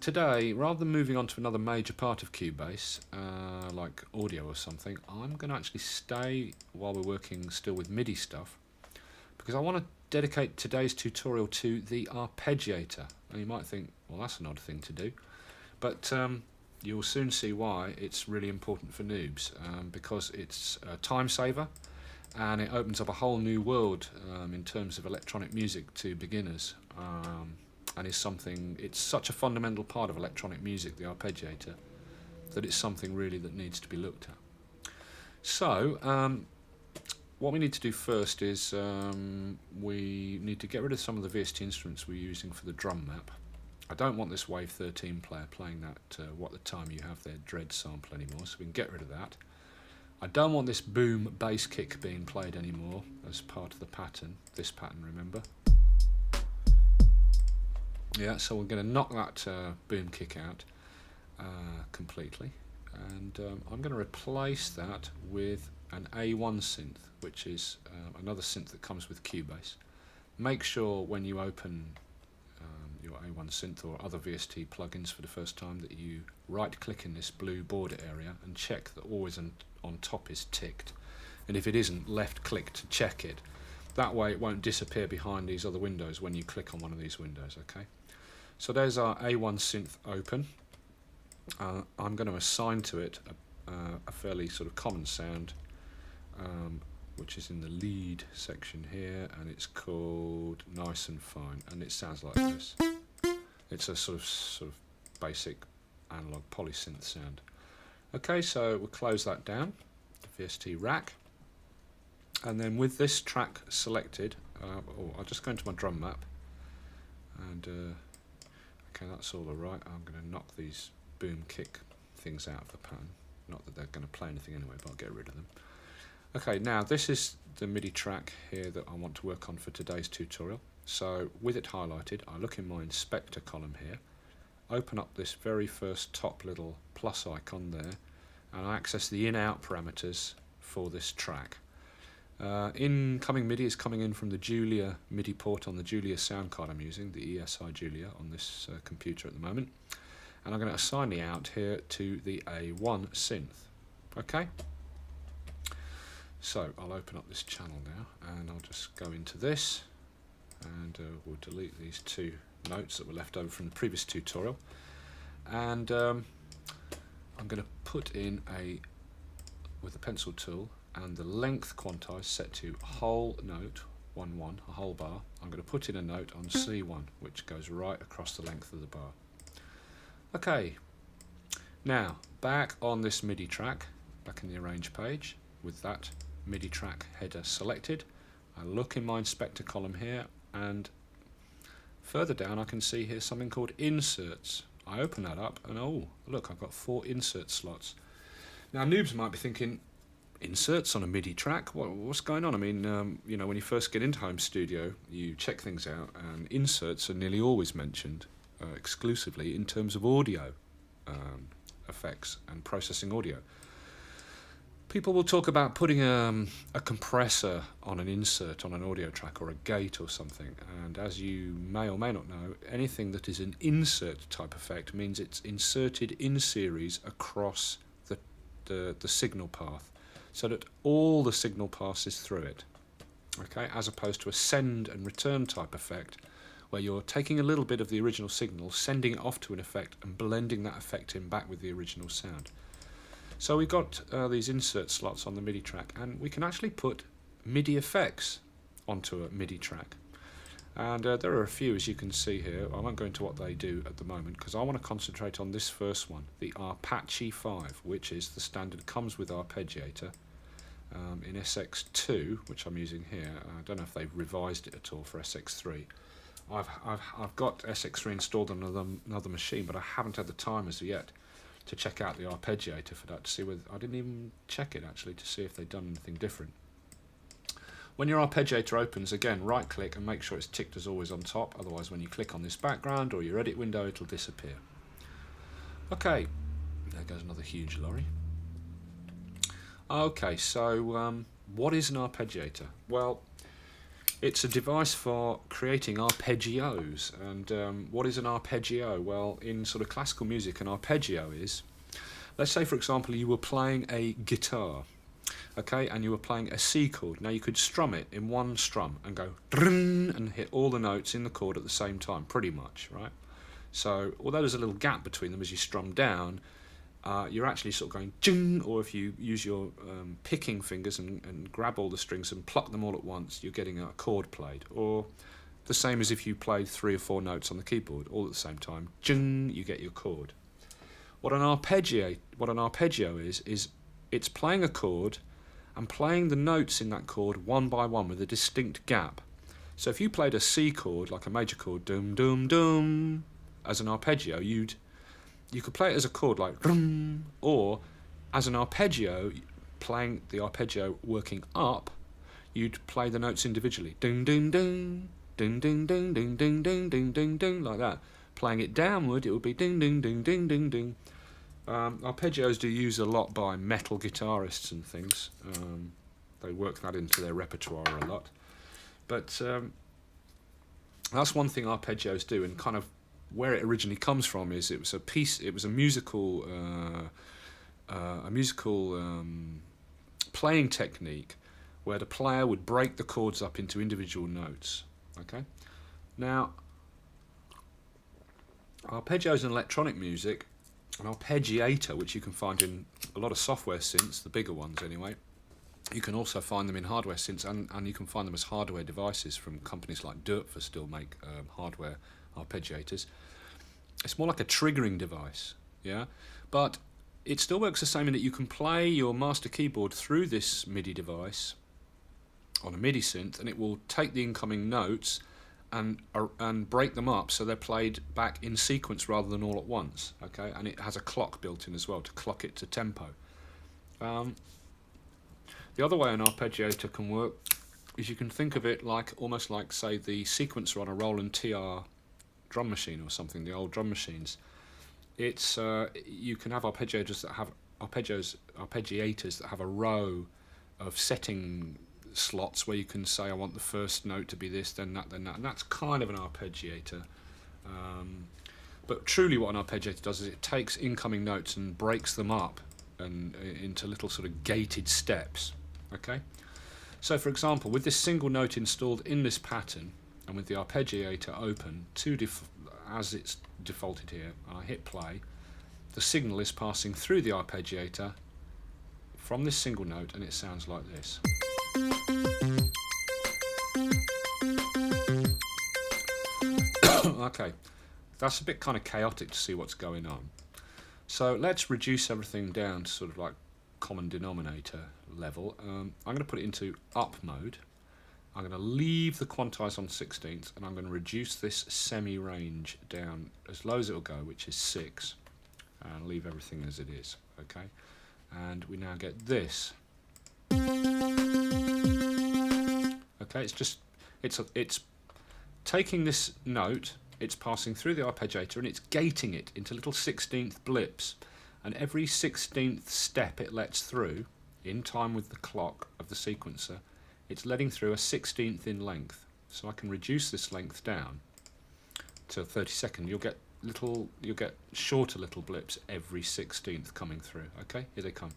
today, rather than moving on to another major part of Cubase, like audio or something, I'm going to actually stay while we're working still with MIDI stuff, because I want to dedicate today's tutorial to the arpeggiator. And you might think, well, that's an odd thing to do, but you'll soon see why it's really important for noobs, because it's a time saver and it opens up a whole new world in terms of electronic music to beginners, and is something, it's such a fundamental part of electronic music, the arpeggiator, that it's something really that needs to be looked at. So what we need to do first is we need to get rid of some of the VST instruments we're using for the drum map. I don't want this Wave 13 player playing that What the Time You Have There Dread sample anymore, so we can get rid of that. I don't want this boom bass kick being played anymore as part of the pattern, this pattern, remember? Yeah, so we're going to knock that boom kick out completely, and I'm going to replace that with an A1 synth, which is another synth that comes with Cubase. Make sure when you open your A1 synth or other VST plugins for the first time that you right click in this blue border area and check that always on top is ticked, and if it isn't, left click to check it. That way it won't disappear behind these other windows when you click on one of these windows. Okay, so there's our A1 synth open. I'm going to assign to it a fairly sort of common sound, which is in the lead section here, and it's called Nice and Fine, and it sounds like this. It's a sort of basic analog polysynth sound. Okay, so we'll close that down, VST rack, and then with this track selected, I'll just go into my drum map, and okay, that's all alright. I'm going to knock these boom kick things out of the pattern. Not that they're going to play anything anyway, but I'll get rid of them. Okay, now this is the MIDI track here that I want to work on for today's tutorial. So with it highlighted, I look in my inspector column here, open up this very first top little plus icon there, and I access the in-out parameters for this track. Incoming MIDI is coming in from the Julia MIDI port on the Julia sound card I'm using, the ESI Julia, on this computer at the moment. And I'm going to assign the out here to the A1 synth. Okay? So I'll open up this channel now, and I'll just go into this, and we'll delete these two notes that were left over from the previous tutorial. And I'm going to put in with the pencil tool, and the length quantized set to whole note 1-1, a whole bar. I'm going to put in a note on C1, which goes right across the length of the bar. Okay, now back on this MIDI track, back in the arrange page, with that MIDI track header selected, I look in my inspector column here, and further down I can see here something called inserts. I open that up, and oh look, I've got 4 insert slots. Now noobs might be thinking, inserts on a MIDI track? What's going on? I mean, you know, when you first get into home studio, you check things out, and inserts are nearly always mentioned exclusively in terms of audio effects and processing audio. People will talk about putting a compressor on an insert on an audio track, or a gate or something, and as you may or may not know, anything that is an insert type effect means it's inserted in series across the signal path, so that all the signal passes through it, okay, as opposed to a send and return type effect, where you're taking a little bit of the original signal, sending it off to an effect, and blending that effect in back with the original sound. So we've got these insert slots on the MIDI track, and we can actually put MIDI effects onto a MIDI track. And there are a few, as you can see here. I won't go into what they do at the moment, because I want to concentrate on this first one, the Arpache 5, which is the standard, comes with Arpeggiator in SX2, which I'm using here. I don't know if they've revised it at all for SX3. I've got SX3 installed on another machine, but I haven't had the time as yet to check out the Arpeggiator for that, to see whether, I didn't even check it actually to see if they've done anything different. When your Arpeggiator opens, again, right click and make sure it's ticked as always on top, otherwise when you click on this background or your edit window, it'll disappear. Okay, there goes another huge lorry. Okay, so what is an arpeggiator? Well, It's a device for creating arpeggios. And what is an arpeggio? Well, in sort of classical music, an arpeggio is, let's say for example you were playing a guitar, okay, and you were playing a C chord. Now you could strum it in one strum and go drrrn and hit all the notes in the chord at the same time, pretty much, right? So although there's a little gap between them as you strum down, you're actually sort of going jing, or if you use your picking fingers and grab all the strings and pluck them all at once, you're getting a chord played. Or the same as if you played 3 or 4 notes on the keyboard all at the same time, jing, you get your chord. What an arpeggio is it's playing a chord and playing the notes in that chord one by one with a distinct gap. So if you played a C chord, like a major chord, dum dum dum, as an arpeggio, you could play it as a chord like dum, or as an arpeggio, playing the arpeggio working up, you'd play the notes individually, ding ding ding, ding ding ding ding ding ding ding ding ding, like that. Playing it downward, it would be ding ding ding ding ding ding. Arpeggios do use a lot by metal guitarists and things. They work that into their repertoire a lot. But that's one thing arpeggios do, and kind of where it originally comes from is it was a musical playing technique where the player would break the chords up into individual notes. Okay, now arpeggios in electronic music, an arpeggiator, which you can find in a lot of software synths, the bigger ones anyway. You can also find them in hardware synths, and you can find them as hardware devices from companies like Dürpfer still make hardware arpeggiators. It's more like a triggering device, yeah, but it still works the same in that you can play your master keyboard through this MIDI device on a MIDI synth, and it will take the incoming notes and break them up so they're played back in sequence rather than all at once, okay, and it has a clock built in as well to clock it to tempo. The other way an arpeggiator can work is you can think of it like almost like, say, the sequencer on a Roland TR drum machine or something, the old drum machines. It's you can have arpeggiators that have arpeggiators that have a row of setting slots where you can say, I want the first note to be this, then that, then that, and that's kind of an arpeggiator. But truly what an arpeggiator does is it takes incoming notes and breaks them up and into little sort of gated steps. Okay, so for example, with this single note installed in this pattern and with the arpeggiator open as it's defaulted here, and I hit play, the signal is passing through the arpeggiator from this single note, and it sounds like this. Okay, that's a bit kind of chaotic to see what's going on. So let's reduce everything down to sort of like common denominator level. I'm going to put it into up mode. I'm going to leave the quantize on 16th, and I'm going to reduce this semi-range down as low as it will go, which is 6, and leave everything as it is. Okay, and we now get this. Okay, it's taking this note, it's passing through the arpeggiator, and it's gating it into little 16th blips, and every 16th step it lets through, in time with the clock of the sequencer, it's letting through a 16th in length. So I can reduce this length down to 30-second. You'll get shorter little blips every 16th coming through. Okay, here they come.